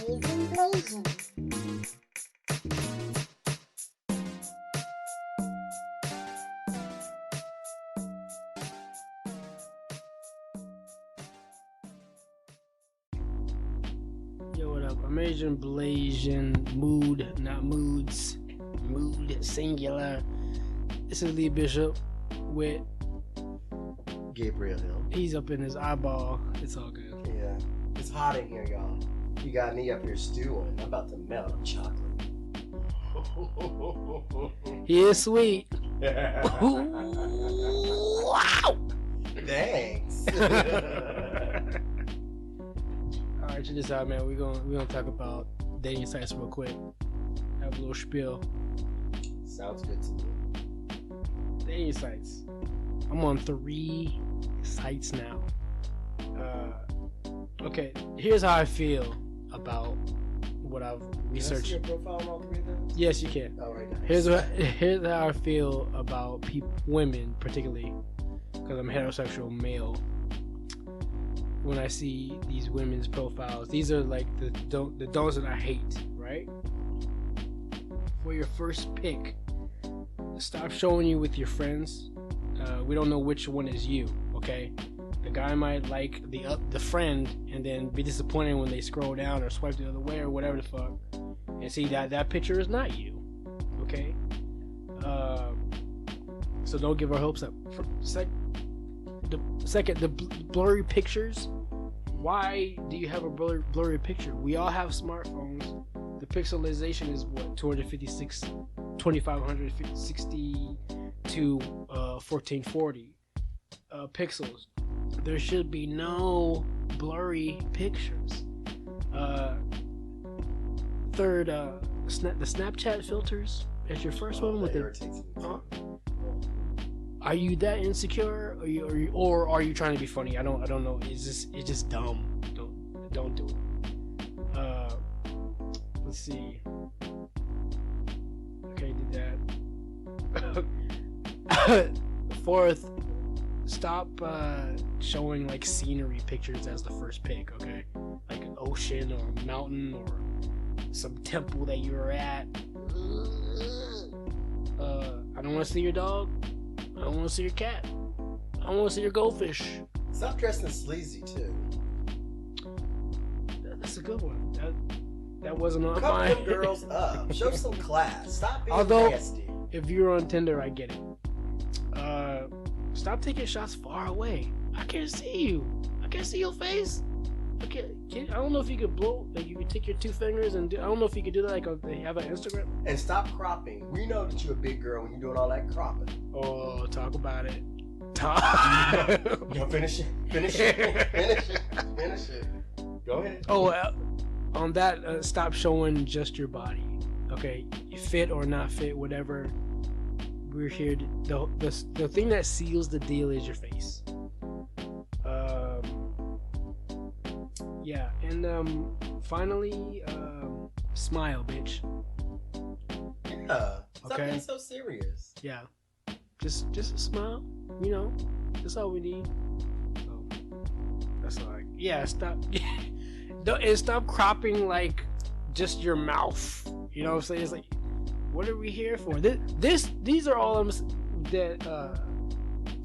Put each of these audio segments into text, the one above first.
AMZN BLSN. Yo, what up? AMZN BLSN, mood, not moods, mood singular. This is LeeBISHOP with Gabriel Hill. he's up in his eyeball. It's all good. Yeah. It's hot in here, y'all. You got me up here stewing. I'm about to melt. I'm chocolate. He is sweet. Wow. Thanks. All right, check this out, man. We're gonna talk about dating sites real quick. Have a little spiel. Sounds good to me. Dating sites. I'm on 3 sites now. Okay, here's how I feel about what I've researched. Can I see your profile on all 3 of those? Yes, you can. All right. Nice. Here's how I feel about women, particularly because I'm heterosexual male. When I see these women's profiles, these are like the don'ts that I hate. Right? For your first pick, stop showing you with your friends. We don't know which one is you. Okay? The guy might like the friend and then be disappointed when they scroll down or swipe the other way or whatever the fuck, and see that picture is not you. Okay, so don't give our hopes up. The blurry pictures. Why do you have a blurry picture? We all have smartphones. The pixelization is what, 256, 2560 to 1440 pixels. There should be no blurry pictures. Third, the Snapchat filters as your first one with are you that insecure, or are you trying to be funny? I don't know. It's just dumb. Don't do it. Let's see. Okay, did that. Fourth, stop showing like scenery pictures as the first pick. Okay, like an ocean or a mountain or some temple that you were at. I don't want to see your dog. I don't want to see your cat. I don't want to see your goldfish. Stop dressing sleazy too. That's a good one. That wasn't on Cover mine. them girls up. Show some class. Stop being Although, nasty. if you're on Tinder, I get it. Stop taking shots far away. I can't see you. I can't see your face. I don't know if you could blow, like you could take your 2 fingers and do. I don't know if you could do that. Like they have an Instagram. And stop cropping. We know that you're a big girl when you're doing all that cropping. Oh, talk about it. No, finish it. Finish it. Finish it. Finish it. Go ahead. Oh, on that, stop showing just your body. Okay, you fit or not fit, whatever. We're here. The thing that seals the deal is your face. Yeah, and finally, smile, bitch. Yeah. Stop Okay. being so serious. Yeah, just a smile. You know, that's all we need. So that's all. Stop. And stop cropping like just your mouth. You know what I'm saying? It's like, what are we here for? These are all that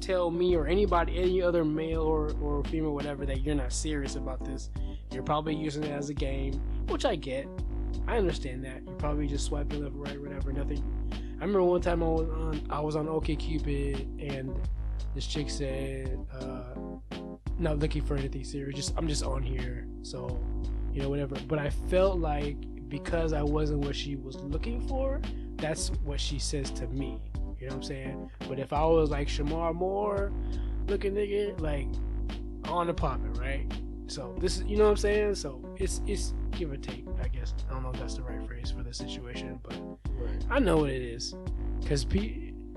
tell me or anybody, any other male or female, whatever, that you're not serious about this. You're probably using it as a game, which I get. I understand that. You're probably just swiping left, right, whatever. Nothing. I remember one time I was on OkCupid and this chick said, "Not looking for anything serious. I'm just on here, so whatever." But I felt like because I wasn't what she was looking for, that's what she says to me. You know what I'm saying? But if I was like Shamar Moore looking nigga, like on the poppin', right? So this is, you know what I'm saying? So it's give or take, I guess. I don't know if that's the right phrase for the situation, but Right. I know what it is. Because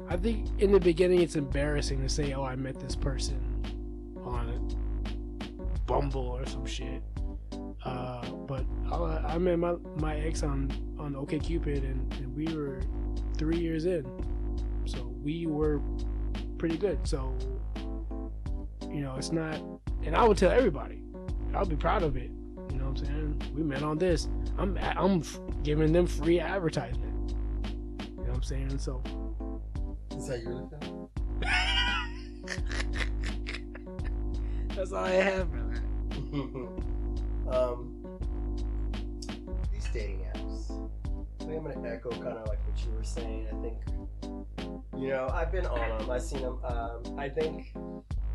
I think in the beginning it's embarrassing to say, "Oh, I met this person on Bumble or some shit." But I met my ex on OkCupid and we were 3 years in. So we were pretty good. So, it's not, and I would tell everybody, I'll be proud of it. You know what I'm what I'm saying? We met on this. I'm giving them free advertisement. You know what I'm saying? So. Is that your film? That's all I have for that. These dating apps. I think I'm gonna echo kind of like what you were saying. I think, I've been on them. I've seen them. I think.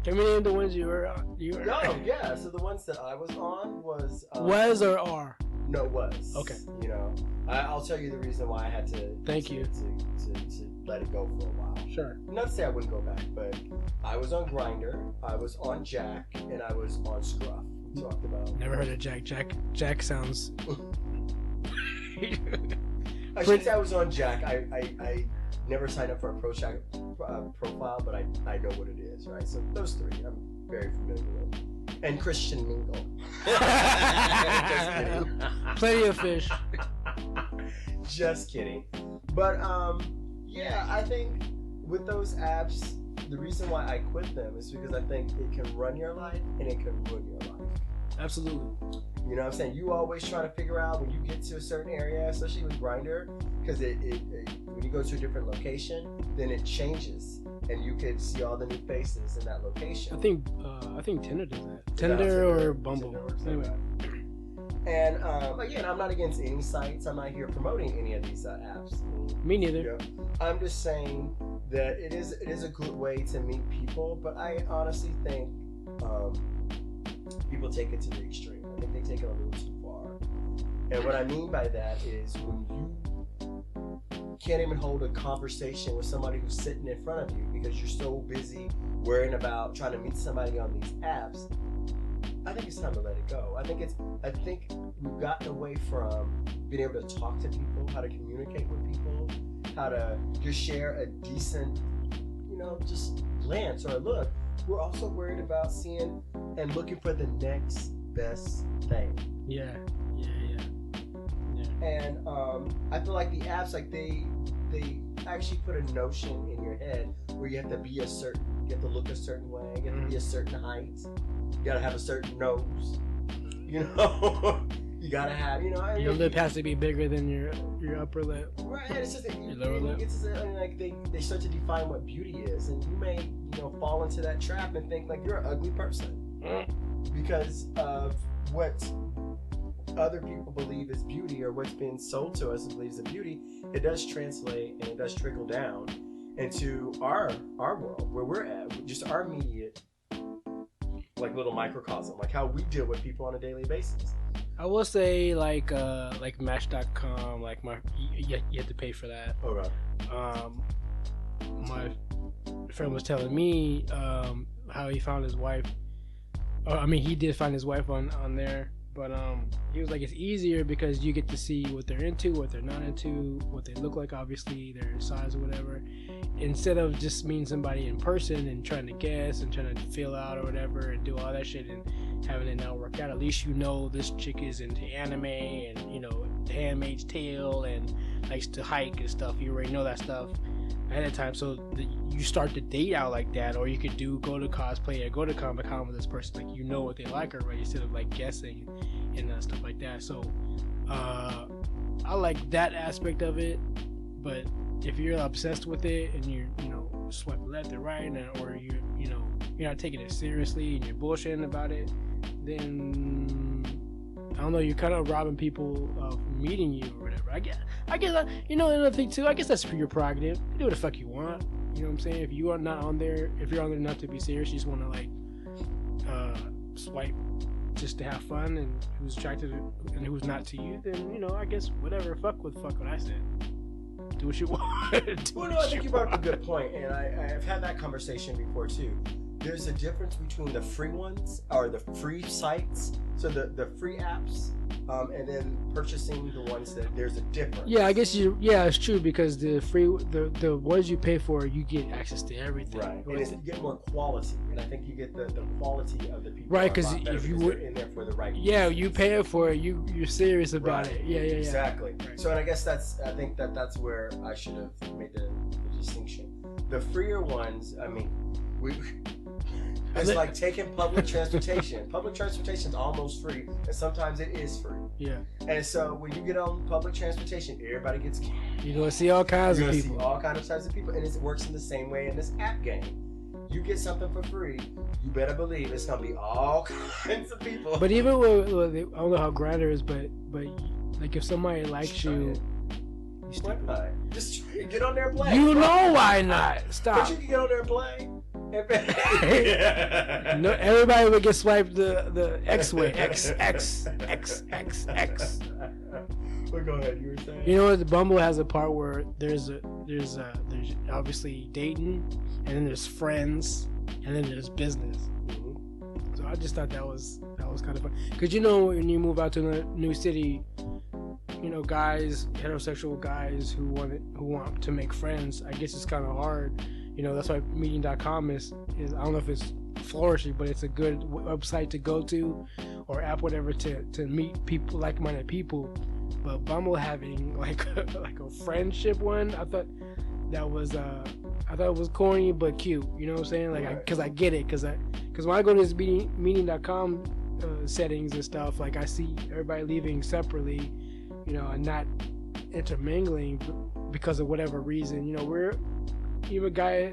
Can we name the ones you were on? Oh, yeah. So the ones that I was on was. Was or are? No, was. Okay. I'll tell you the reason why I had to. Thank you. To let it go for a while. Sure. Not to say I wouldn't go back, but I was on Grindr, I was on Jack, and I was on Scruff. We talked about. Never heard of Jack. Jack sounds. I should say I was on Jack. I never signed up for a profile, but I know what it is, right? So those three I'm very familiar with. And Christian Mingle. Just kidding. Plenty of fish. Just kidding. But yeah, I think with those apps, the reason why I quit them is because I think it can run your life and it can ruin your life. Absolutely. You know what I'm saying? You always try to figure out when you get to a certain area, especially with Grindr, because when you go to a different location, then it changes, and you could see all the new faces in that location. I think Tinder does that. Tinder or Bumble. Anyway. And again, I'm not against any sites. I'm not here promoting any of these apps. Me neither. I'm just saying that it is a good way to meet people, but I honestly think people take it to the extreme. I think they take it a little too far. And what I mean by that is when you can't even hold a conversation with somebody who's sitting in front of you because you're so busy worrying about trying to meet somebody on these apps, I think it's time to let it go. I think we've gotten away from being able to talk to people, how to communicate with people, how to just share a decent, just glance or a look. We're also worried about seeing and looking for the next best thing. Yeah. And I feel like the apps, like they actually put a notion in your head where you have to look a certain way, you have to be a certain height, you gotta have a certain nose, you gotta have, your lip has to be bigger than your upper lip. Right, it's just your lower lip. They start to define what beauty is, and you may fall into that trap and think like you're an ugly person because of what other people believe is beauty or what's been sold to us as believes is beauty. It does translate and it does trickle down into our world where we're at, just our immediate like little microcosm, like how we deal with people on a daily basis. I will say like Match.com, like you have to pay for that. Okay. My friend was telling me how he found his wife. He did find his wife on there. But he was like, it's easier because you get to see what they're into, what they're not into, what they look like, obviously, their size or whatever. Instead of just meeting somebody in person and trying to guess and trying to fill out or whatever and do all that shit and having it not work out. At least this chick is into anime and, The Handmaid's Tale and likes to hike and stuff. You already know that stuff ahead of time. So you start to date out like that, or you could go to cosplay or go to Comic-Con with this person. Like, what they like already instead of like guessing and stuff like that. So I like that aspect of it, but if you're obsessed with it and you're swipe left or right, or you're not taking it seriously and you're bullshitting about it, then I don't know, you're kind of robbing people of meeting you or whatever. I guess another thing too, I guess that's for your prerogative. You do what the fuck you want. You know what I'm saying? If you're on there not to be serious, you just want to like swipe just to have fun, and who's attracted and who's not to you, then I guess whatever. Fuck what I said. Do what you want. I think you brought up a good point, and I've had that conversation before too. There's a difference between the free ones or the free sites, so the free apps, and then purchasing the ones that there's a difference. Yeah, I guess it's true, because the free the ones you pay for, you get access to everything. Right, and you get more quality, and I think you get the quality of the people. Right, because if you were in there for the right. Yeah, you pay it for it. You're serious about it. Yeah. Exactly. Right. So, and I guess I think that's where I should have made the distinction. The freer ones, It's like taking public transportation. Public transportation is almost free, and sometimes it is free. Yeah. And so when you get on public transportation, everybody gets cash. You're gonna see all kinds of people. You're gonna see all kinds of types of people, and it works in the same way in this app game. You get something for free, you better believe it's gonna be all kinds of people. But even with I don't know how Grindr is, but like if somebody likes you, just get on there and play. You know why not? Stop. But you can get on there and play. No, everybody would get swiped the X way. X. Well, go ahead. You were saying. You know, the Bumble has a part where there's obviously dating, and then there's friends, and then there's business. Mm-hmm. So I just thought that was kind of fun. Because you know, when you move out to a new city, you know, guys, heterosexual guys who want to make friends, I guess it's kind of hard. You know, that's why meeting.com is I don't know if it's flourishing, but it's a good website to go to, or app, whatever, to meet people, like-minded people. But Bumble having like a friendship one, I thought it was corny but cute. You know what I'm saying? Like, because I get it, because when I go to this meeting.com settings and stuff, like I see everybody leaving separately, you know, and not intermingling because of whatever reason. You know, the guy,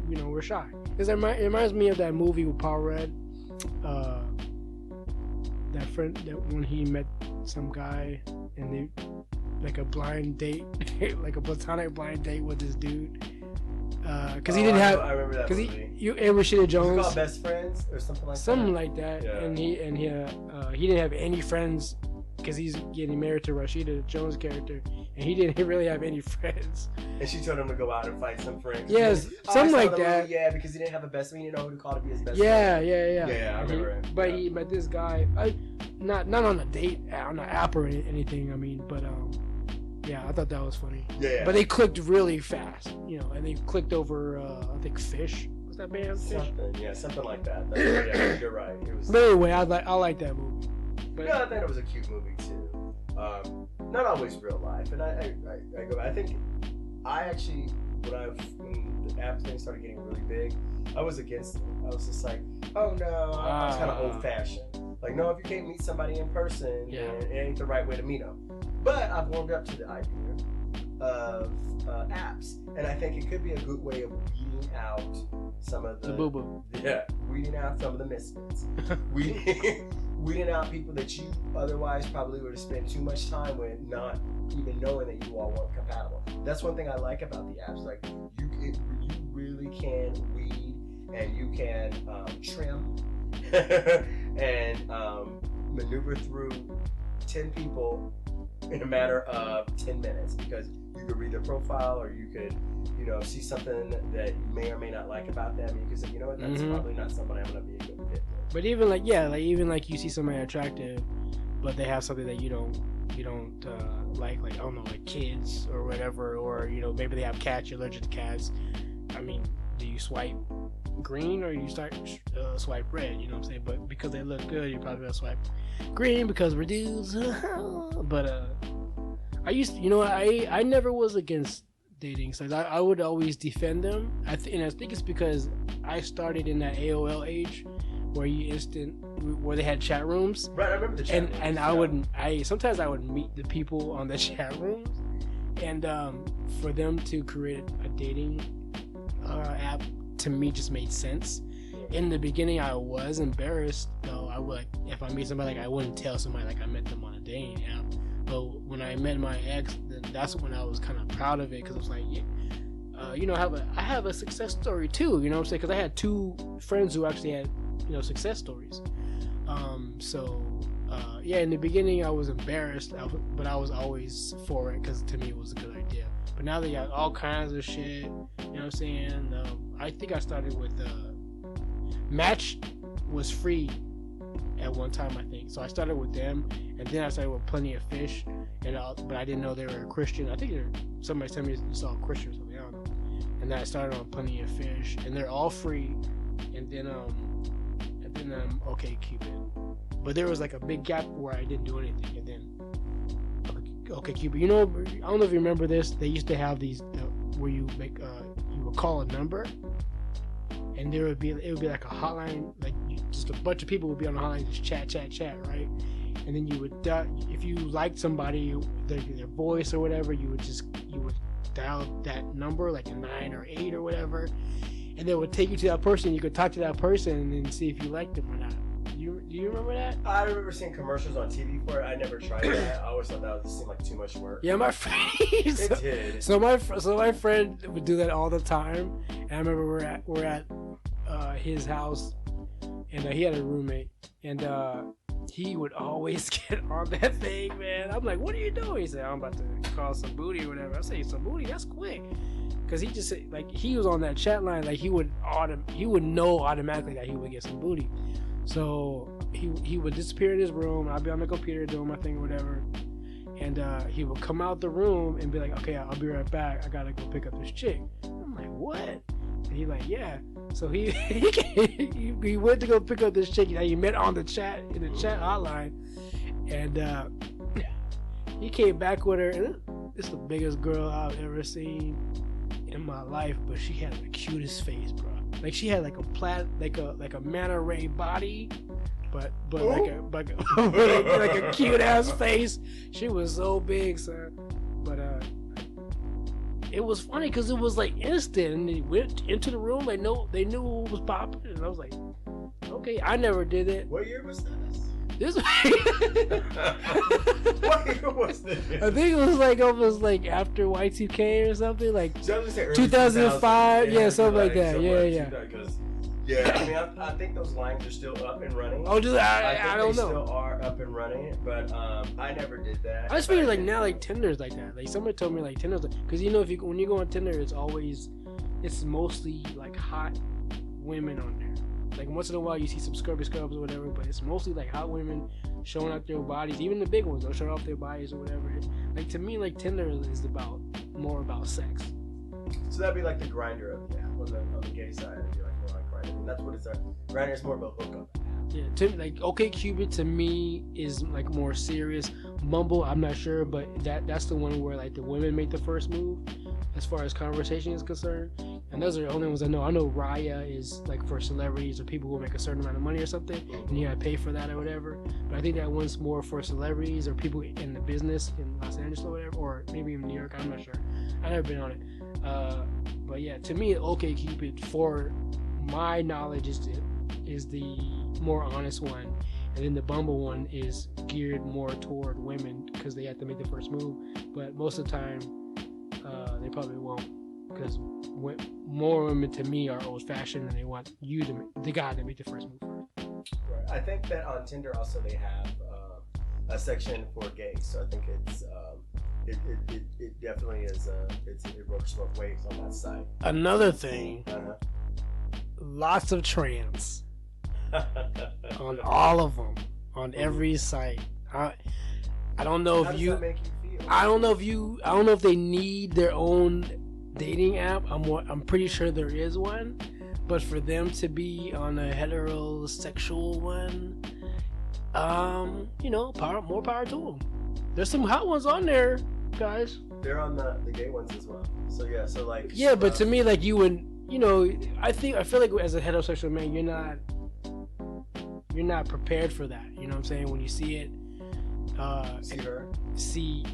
you know, we're shy. It reminds me of that movie with Paul Rudd, that friend, that when he met some guy and they like a blind date, like a platonic blind date with this dude, because he didn't have. I remember that movie. Rashida Jones. Was it called Best Friends or something like that? Something like that. Yeah. And he didn't have any friends because he's getting married to Rashida Jones' character, and he didn't really have any friends. And she told him to go out and find some friends. Yes, something like that. Movie, yeah, because he didn't have a best friend. He didn't know who to call to be his best friend. Yeah, I remember it. But he met this guy, not on a date, on an app or anything. I mean, but yeah, I thought that was funny. Yeah. But they clicked really fast, you know, and they clicked over, I think, Fish. Was that band? Something like that. Yeah, you're right. It was. But anyway, I like that movie. But I think it was a cute movie too. Not always real life, and I go. I think I actually when the app thing started getting really big, I was against it. I was just like, oh no, I was kind of old fashioned. Like, no, if you can't meet somebody in person, then it ain't the right way to meet them. But I've warmed up to the idea of apps, and I think it could be a good way of weeding out some of the boo-boo. Yeah, weeding out some of the misfits. Weeding out people that you otherwise probably would have spent too much time with, not even knowing that you all weren't compatible. That's one thing I like about the apps. Like, you really can weed, and you can trim and maneuver through 10 people in a matter of 10 minutes, because you could read their profile, or you could, you know, see something that you may or may not like about them, and you could say, you know what, that's probably not somebody I'm gonna be a good fit with. But even like you see somebody attractive, but they have something that you don't like I don't know, like kids or whatever, or you know, maybe they have cats, you're allergic to cats. I mean, do you swipe green or you swipe red? You know what I'm saying? But because they look good, you probably gonna swipe green because we're dudes. But I never was against dating sites. I would always defend them. And I think it's because I started in that AOL age where where they had chat rooms. Right, I remember the chat rooms. And sometimes I would meet the people on the chat rooms, and for them to create a dating app, to me, just made sense. In the beginning, I was embarrassed, though. I would, if I meet somebody, I wouldn't tell somebody I met them on a dating app. But when I met my ex, then that's when I was kind of proud of it, because it was like, you know, I have a success story too. You know what I'm saying? Because I had 2 friends who actually had, you know, success stories. In the beginning, I was embarrassed, but I was always for it, because to me it was a good idea. But now they got all kinds of shit. You know what I'm saying? I think I started with Match was free at one time, I think. So I started with them, and then I started with Plenty of Fish, but I didn't know they were a Christian. I think somebody told me you saw a Christian or something. I don't know. And then I started on Plenty of Fish, and they're all free. And then OkCupid. But there was like a big gap where I didn't do anything, and then OkCupid. You know, I don't know if you remember this. They used to have these where you make you would call a number, and it would be like a hotline, like just a bunch of people would be on the hotline, just chat, right? And then you would if you liked somebody, their voice or whatever, you would dial that number, like a 9 or 8 or whatever, and they would take you to that person. You could talk to that person and then see if you liked them or not. Do you remember that? I remember seeing commercials on TV for it. I never tried that. I always thought that seemed like too much work. Yeah, my friend. It did. So my friend would do that all the time, and I remember we're at his house, and he had a roommate, and he would always get on that thing, man. I'm like, what are you doing? He said, I'm about to call some booty or whatever. I say, some booty? That's quick. Because he just, like, he was on that chat line, like, he would know automatically that he would get some booty. So he would disappear in his room. I'd be on the computer doing my thing or whatever. And he would come out the room and be like, okay, I'll be right back. I got to go pick up this chick. I'm like, what? And he's like, yeah. So he went to go pick up this chick that he met on the chat, in the chat hotline. And he came back with her. And this is the biggest girl I've ever seen in my life, but she had the cutest face, bro. Like, she had like a manta ray body, but like a cute ass face. She was so big, son. But it was funny because it was like instant, and they went into the room. They knew what was popping, and I was like, okay, I never did it. What year was this? What year was this? I think it was like almost like after Y2K or something, like so 2005, yeah, something like that. Yeah. Yeah, I mean, I think those lines are still up and running. Oh, just I don't know. Still are up and running, but I never did that. I just figured like now, like Tinder's like that. Like somebody told me like Tinder's like, because you know when you go on Tinder, it's mostly like hot women on there. Like once in a while you see some scrubs or whatever, but it's mostly like hot women showing off their bodies. Even the big ones, they'll show off their bodies or whatever. Like to me, like Tinder is more about sex. So that'd be like the grinder of the app on the gay side. It'd be like more like Grindr. And that's what it's. Grindr is more about hookup. Yeah, like OkCupid to me is like more serious. Bumble, I'm not sure, but that's the one where like the women make the first move as far as conversation is concerned. And those are the only ones I know. I know Raya is like for celebrities or people who make a certain amount of money or something, and you gotta pay for that or whatever. But I think that one's more for celebrities or people in the business in Los Angeles or whatever, or maybe in New York. I'm not sure. I've never been on it. But yeah, to me, OkCupid, for my knowledge, is the more honest one, and then the Bumble one is geared more toward women because they have to make the first move. But most of the time, they probably won't, because more women to me are old-fashioned and they want the guy to make the first move first. Right. I think that on Tinder also they have a section for gays, so I think it's it definitely is it works both ways on that side. Another thing, lots of trans on all of them, on every site. I don't know if you. How does that make you feel? I don't know if they need their own dating app. I'm pretty sure there is one, but for them to be on a heterosexual one, more power to them. There's some hot ones on there, guys. They're on the gay ones as well. So yeah, so like. Yeah, but to me, like you would, I feel like as a heterosexual man, you're not prepared for that. You know what I'm saying? When you see it, see her. See.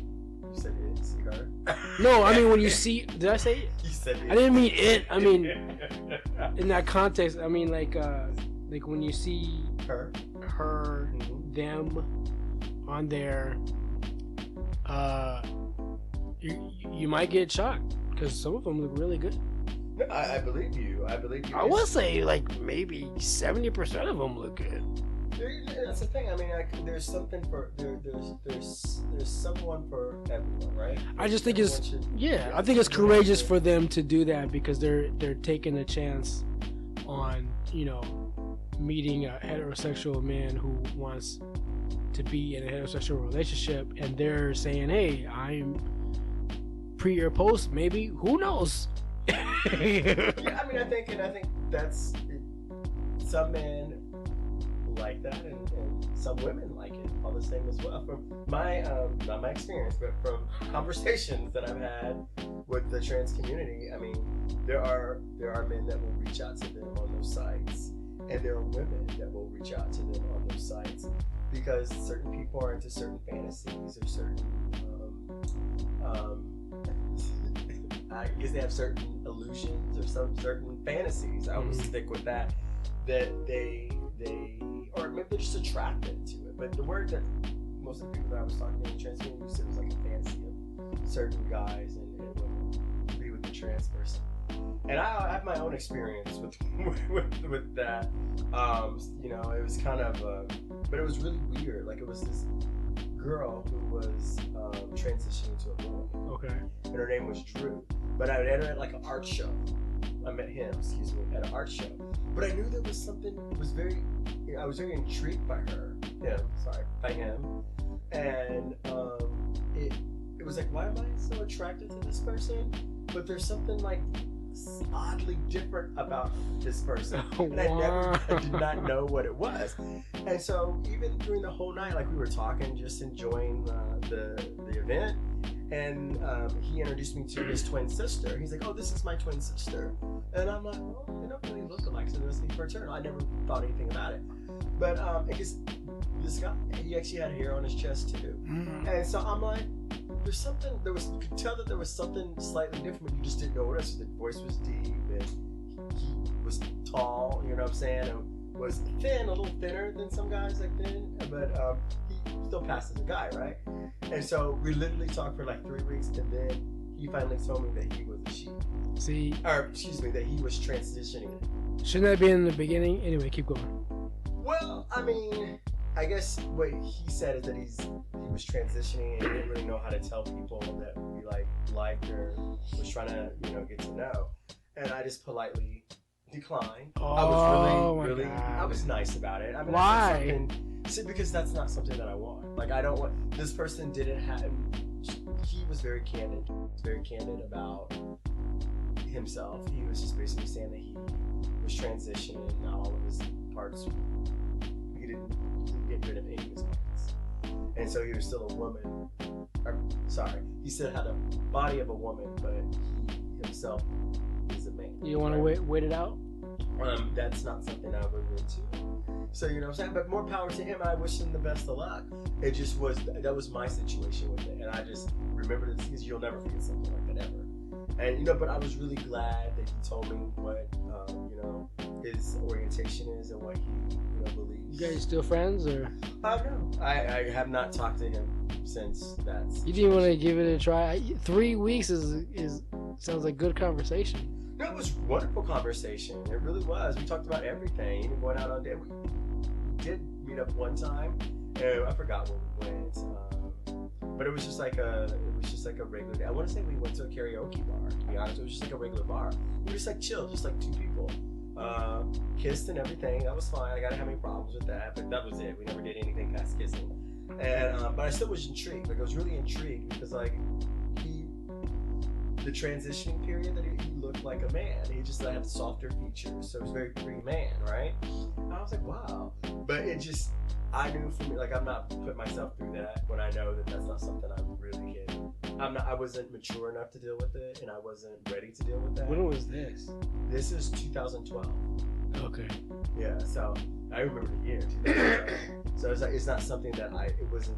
You said it. See her. No, I mean when you see. Did I say it? You said it. I didn't mean it. I mean in that context. I mean like when you see her, them on there, you might get shocked because some of them look really good. No, I believe you. I would say like maybe 70% of them look good. That's the thing. I mean, there's something for there's someone for everyone, right? I just think I think it's courageous for them to do that because they're taking a chance on meeting a heterosexual man who wants to be in a heterosexual relationship, and they're saying, "Hey, I'm pre or post, maybe. Who knows?" Yeah, I mean, I think that's it. Some men like that, and some women like it all the same as well. From my not my experience, but from conversations that I've had with the trans community, I mean, there are men that will reach out to them on those sites, and there are women that will reach out to them on those sites because certain people are into certain fantasies or certain I guess they have certain illusions or some certain fantasies. I will stick with that they or maybe they're just attracted to it. But the word that most of the people that I was talking to in transgender used, it was like a fantasy of certain guys and women to be with the trans person. And I have my own experience with that. You know, it was kind of, but it was really weird. Like it was this girl who was transitioning to a boy. Okay. And her name was Drew. But I met her at like an art show. I met him, excuse me, at an art show. But I knew there was something. It was very. I was very intrigued by by him, and it was like, why am I so attracted to this person? But there's something like oddly different about this person, and I did not know what it was. And so even during the whole night, like we were talking, just enjoying the event, and he introduced me to his twin sister. He's like, "Oh, this is my twin sister," and I'm like, "Oh, they don't really look alike, so they must be fraternal." I never thought anything about it, but I guess this guy, he actually had hair on his chest too, and so I'm like, there's something. You could tell that there was something slightly different, but you just didn't know what it was. The voice was deep, and he was tall. You know what I'm saying? And was thin, a little thinner than some guys like thin, but he still passed as a guy, right? And so we literally talked for like 3 weeks, and then he finally told me that he was a she. See, or excuse me, that he was transitioning. Shouldn't that be in the beginning? Anyway, keep going. Well, I mean, I guess what he said is that he was transitioning and he didn't really know how to tell people that he liked or was trying to get to know, and I just politely declined. Oh, I was my really God. I was nice about it. I mean, why? Because that's not something that I want. Like, I don't want this person didn't have. He was very candid. He was very candid about himself. He was just basically saying that he was transitioning all of his parts. He didn't get rid of any of his parts, and so he was still a woman. He still had a body of a woman, but he himself is a man. You want to wait it out? That's not something I would into. So you know what I'm saying? But more power to him. I wish him the best of luck. It just was that was my situation with it, and I just remember this because you'll never forget something like that ever. And but I was really glad that he told me what his orientation is and what he believes. You guys still friends, or? No, I have not talked to him since that. You didn't want to give it a try. 3 weeks is sounds like good conversation. No, it was wonderful conversation. It really was. We talked about everything. Even going out on date. We did meet up one time, and I forgot where we went. But it was just like a regular day. I want to say we went to a karaoke bar. To be honest, it was just like a regular bar. We were just like chill, just like two people. Kissed and everything. That was fine. I didn't have any problems with that. But that was it. We never did anything past kissing. And but I still was intrigued. Like I was really intrigued because the transitioning period that he looked like a man. He just had softer features, so it was very pre-man, right? And I was like, wow. But I knew for me, like I'm not putting myself through that when I know that that's not something I really can. I wasn't mature enough to deal with it, and I wasn't ready to deal with that. When was this? This is 2012. Okay. Yeah, so I remember the year 2012. So it's not something that it wasn't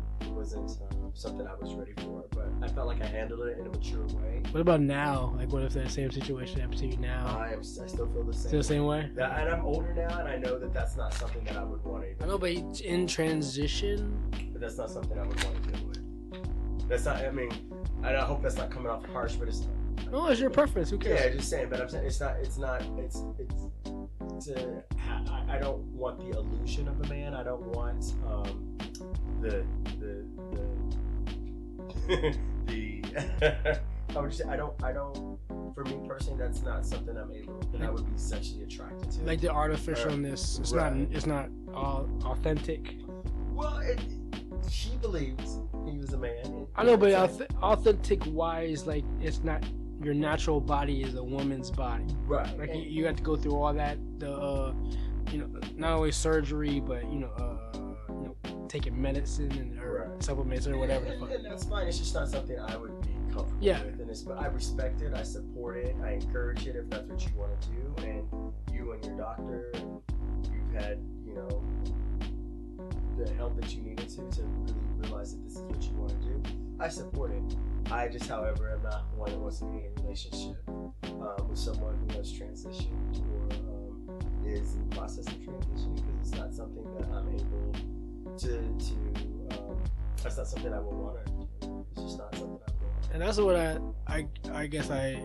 something I was ready for, but I felt like I handled it in a mature way. What about now? Like, what if that same situation happened to you now? I still feel the same. Still the same way? Yeah, and I'm older now, and I know that that's not something that I would want to. I know, but in transition. But that's not something I would want to deal with. That's not. I mean, I hope that's not coming off harsh, but it's. No, it's your preference. Who cares? Yeah, just saying. But I'm saying it's not. I don't want the illusion of a man. I don't want the I would say I don't for me personally, that's not something that I would be sexually attracted to. Like the artificialness, it's not all authentic. Well, she believes he was a man. I know, but authentic wise, like it's not your natural body is a woman's body. Right. Like you have to go through all that, not only surgery, but taking medicine or supplements or whatever. And that's fine. It's just not something I would be comfortable Yeah. with. And but I respect it, I support it, I encourage it if that's what you want to do. And you and your doctor, you've had, you know, the help that you needed to really realize that this is what you want to do. I support it. I just, however, am not one that wants to be in a relationship with someone who has transitioned or is in the process of transitioning, because it's not something that I'm able to that's not something I would want to do. It's just not something I want. And that's what I guess I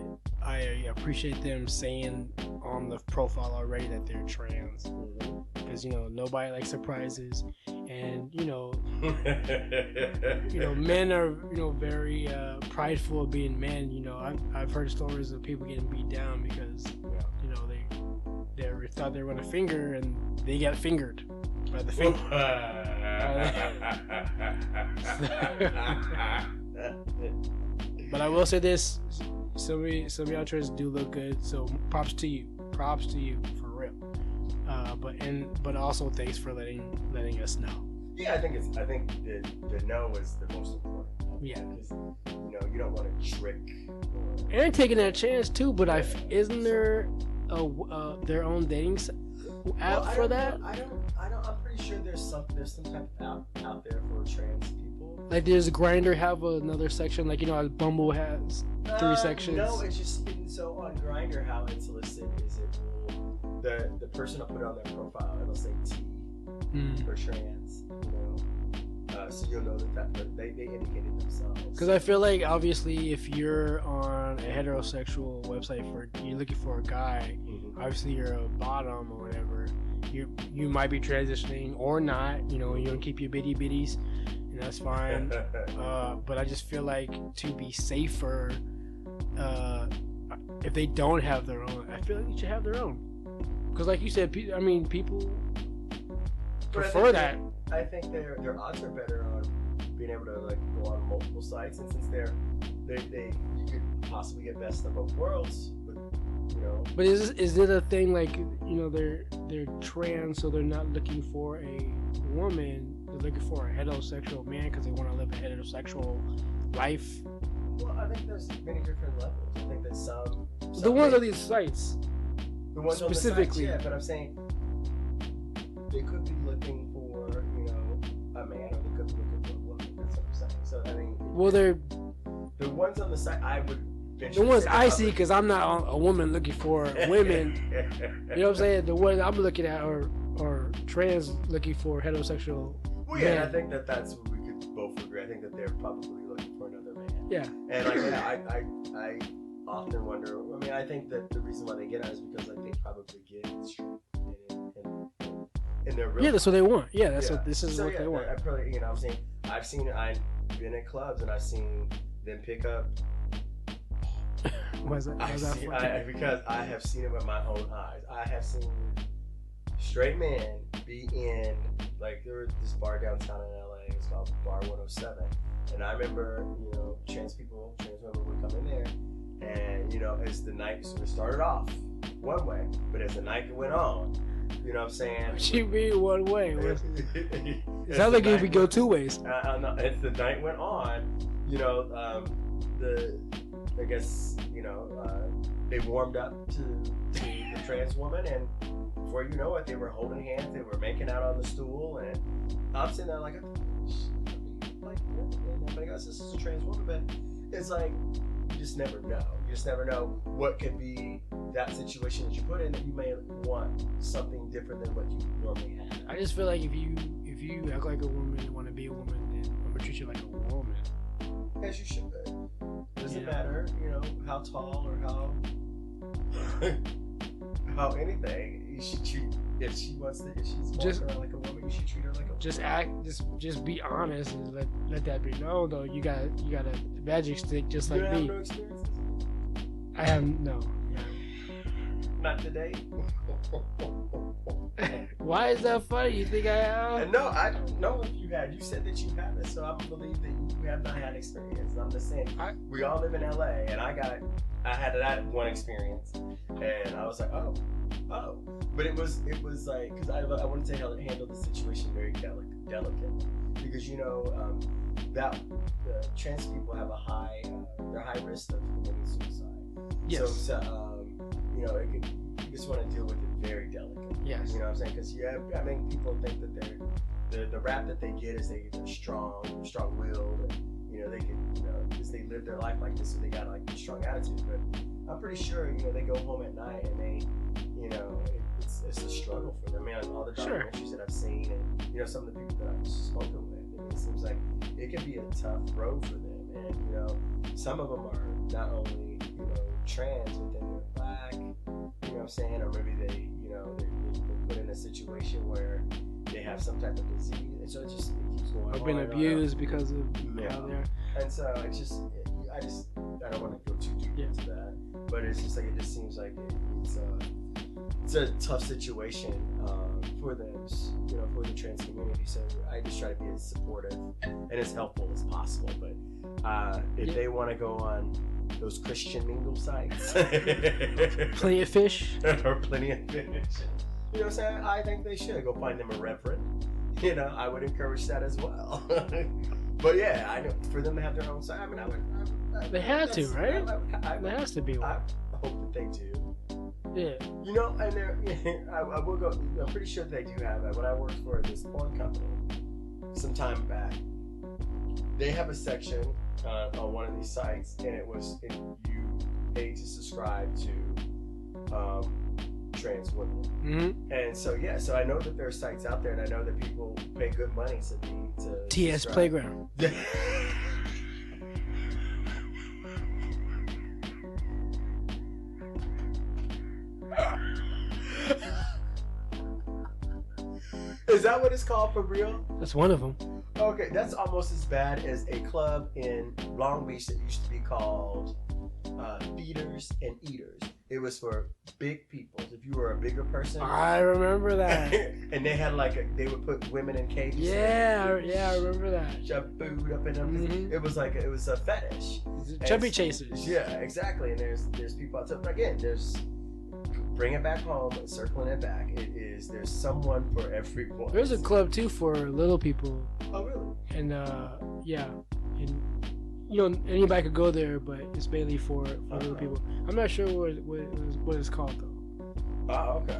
appreciate them saying on the profile already that they're trans, because you know nobody likes surprises, and you know men are very prideful of being men. You know, I've heard stories of people getting beat down because you know they thought they were gonna finger and they got fingered by the finger. But I will say this: some of y'all trans do look good, so props to you for real. But also thanks for letting us know. Yeah, I think the no is the most important. Yeah, because you know you don't want to trick. And taking that chance too, but isn't there their own dating app for that? I don't. I'm pretty sure there's some type of app out there for trans people. Like, does Grindr have another section? Like, you know, Bumble has 3 sections. No, it's just so on Grindr how it's listed is it will the person will put it on their profile. It'll say T for trans. You know, so you'll know that they indicated themselves. Because I feel like obviously if you're on a heterosexual website you're looking for a guy, obviously you're a bottom or whatever. You might be transitioning or not. You know, you don't keep your bitty bitties, and that's fine. But I just feel like to be safer, if they don't have their own, I feel like they should have their own. Because like you said, people prefer that. I think their odds are better on being able to like go on multiple sites, and since you could possibly get best of both worlds. You know. But is it a thing like, you know, they're trans, so they're not looking for a woman, they're looking for a heterosexual man because they want to live a heterosexual life? Well, I think there's many different levels. I think that some the ones on these sites, the ones specifically, on the sites, yeah. But I'm saying they could be looking for, you know, a man, or they could be looking for a woman. That's what I'm saying. So I mean, well, they're the ones on the site. I would. The ones I see, because I'm not a woman looking for women. You know what I'm saying? The ones I'm looking at are trans looking for heterosexual. Well, yeah, I think that's what we could both agree. I think that they're probably looking for another man. Yeah. And I often wonder. I mean, I think that the reason why they get out is because like they probably get straight in their real. Yeah, that's what they want. Yeah, that's what this is. So, what they want. I probably, you know, I've been at clubs and I've seen them pick up. Because I have seen it with my own eyes. I have seen straight men be in, like, there was this bar downtown in LA. It's called Bar 107, and I remember, you know, trans women would come in there, and you know, as the night sort of started off one way, but as the night went on, you know what I'm saying? What you mean one way? It sounds like it would go 2 ways. No, as the night went on, you know, I guess, you know, they warmed up to the trans woman, and before you know it, they were holding hands, they were making out on the stool, and I'm sitting there like, nobody else, this is a trans woman, but it's like, you just never know. You just never know what could be that situation that you put in, that you may want something different than what you normally have. I just feel like if you act like a woman and want to be a woman, then I'm gonna treat you like a woman. As you should be. Doesn't matter, you know, how tall or how anything. You should treat, if she's walking around like a woman, you should treat her like a woman. Just be honest and let that be known. Though you got a magic stick just like me. You have no experiences? I have no. Not today. Why is that funny? You think I have? No, I don't know if you had. You said that you haven't, so I believe that you have not had experience. I'm just saying, we all live in LA, and I had that one experience, and I was like, oh, but it was like, because I wouldn't say how to handle the situation very delicate, because you know, that the trans people have a high, they're high risk of committing suicide. Yes. So you know, you just want to deal with it very delicately. Yes. You know what I'm saying? Because I mean, people think that the rap that they get is they're strong-willed, and you know they can, you know, because they live their life like this, so they got like a strong attitude. But I'm pretty sure, you know, they go home at night and they, you know, it's a struggle for them. I mean, like, all the documentaries that I've seen, and you know, some of the people that I've spoken with, I mean, it seems like it can be a tough road for them. And you know, some of them are not only, you know, trans, but then they're black. You know what I'm saying? Or maybe they, you know, they're put in a situation where they have some type of disease, and so it keeps going on. Or been abused because of yeah. how they're. And so I don't want to go too deep into that, but it's just like, it just seems like it's a tough situation for them, you know, for the trans community. So I just try to be as supportive and as helpful as possible. But if they want to go on those Christian mingle sites, Plenty of fish, or Plenty of Fish, you know what I'm saying? I think they should go find them a reverend. You know, I would encourage that as well. But yeah, I know, for them to have their own site, I mean, they have to, right? There has to be one. I hope that they do. Yeah. You know, and I will go. I'm pretty sure they do have that. When I worked for this porn company some time back, they have a section on one of these sites, and you paid to subscribe to trans women. Mm-hmm. And so so I know that there are sites out there, and I know that people pay good money to TS subscribe. Playground. Is that what it's called for real? That's one of them. Okay, that's almost as bad as a club in Long Beach that used to be called Feeders and Eaters. It was for big people. If you were a bigger person, I remember that. and they had they would put women in cages. Yeah, I remember that. Shove food up in them. Mm-hmm. It was a fetish. Chubby chasers. Yeah, exactly. And there's people out there. Again, bring it back home, circling it back. There's someone for everyone. There's a club too for little people. Oh really? And yeah, and you know, anybody could go there, but it's mainly for little people. I'm not sure what it's called though. Oh, okay.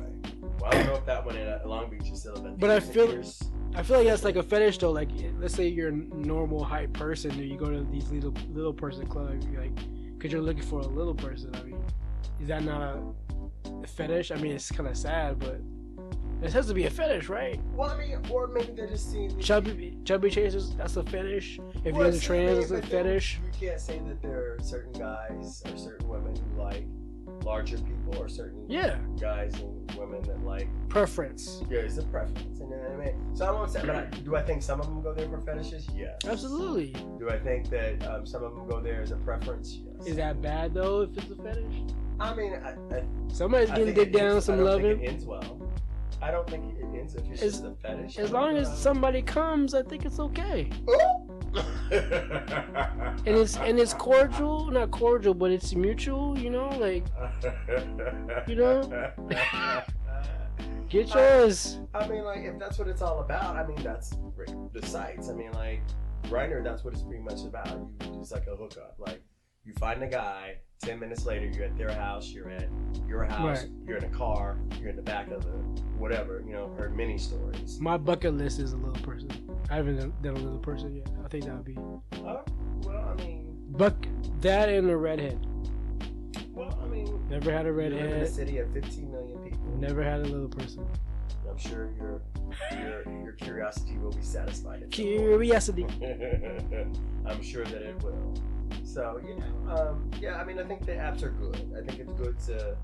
Well, I don't know if that one in Long Beach is still. But I feel like that's like a fetish though. Like, let's say you're a normal height person, and you go to these little person clubs, like, because you're looking for a little person. I mean, is that not a fetish? I mean, it's kind of sad, but it has to be a fetish, right? Well, I mean, or maybe they're just seeing chubby chasers. That's a fetish. If you're into trans, it's a fetish. You can't say that there are certain guys or certain women who like larger people, or certain guys and women that like preference. Yeah, it's a preference. And I mean, so I won't say. But do I think some of them go there for fetishes? Yes. Absolutely. Do I think that some of them go there as a preference? Yes. Is that bad though? If it's a fetish? I mean, somebody's getting dick down, some loving. I don't think it ends well. I don't think it ends if it's just a fetish. As long as somebody comes, I think it's okay. and it's cordial, not cordial, but it's mutual. You know, like, you know, get yours. I mean, like, if that's what it's all about, I mean, that's the sites. I mean, like, Grindr, that's what it's pretty much about. It's like a hookup. Like, you find a guy. 10 minutes later, you're at their house, you're at your house, right. You're in a car, you're in the back of the whatever, you know, heard many stories. My bucket list is a little person. I haven't done a little person yet. I think that would be. Well, I mean. That and a redhead. Well, I mean. Never had a redhead. You live in a city of 15 million people. Never had a little person. I'm sure your curiosity will be satisfied. Curiosity. I'm sure that it will. So I mean, I think the apps are good. I think it's good to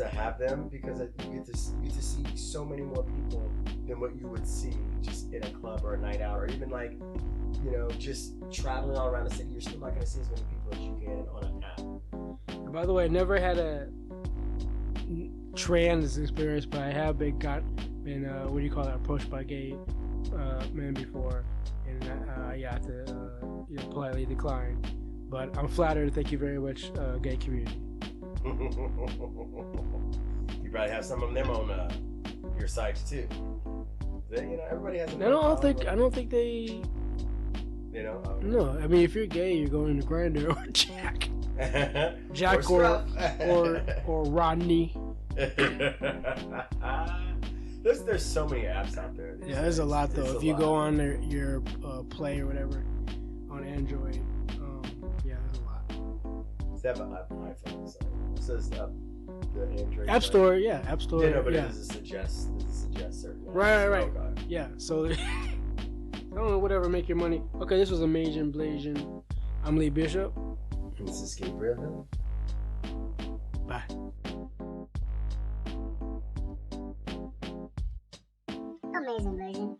have them because you get to see so many more people than what you would see just in a club or a night out, or even like, you know, just traveling all around the city. You're still not going to see as many people as you can on an app. By the way, I never had a trans experience, but I have been what do you call that, approached by gay men before, and I had to politely decline. But I'm flattered. Thank you very much, gay community. You probably have some of them on your sites too. Everybody has. I don't think they. You know? No, I mean if you're gay, you're going to Grindr or Jack, Jack or Rodney. There's so many apps out there. Yeah, there's a lot though. If you go on your Play or whatever on Android, yeah, there's a lot. Does that have an iPhone? So it says the Android App Store, yeah, App Store. Yeah, no, but yeah. does it suggest certain apps? Right. Okay. Yeah, so I don't know, whatever, make your money. Okay, this was Amazing Blazing. I'm Lee Bishop. This is Gabriel. Bye. Amazing Blazing.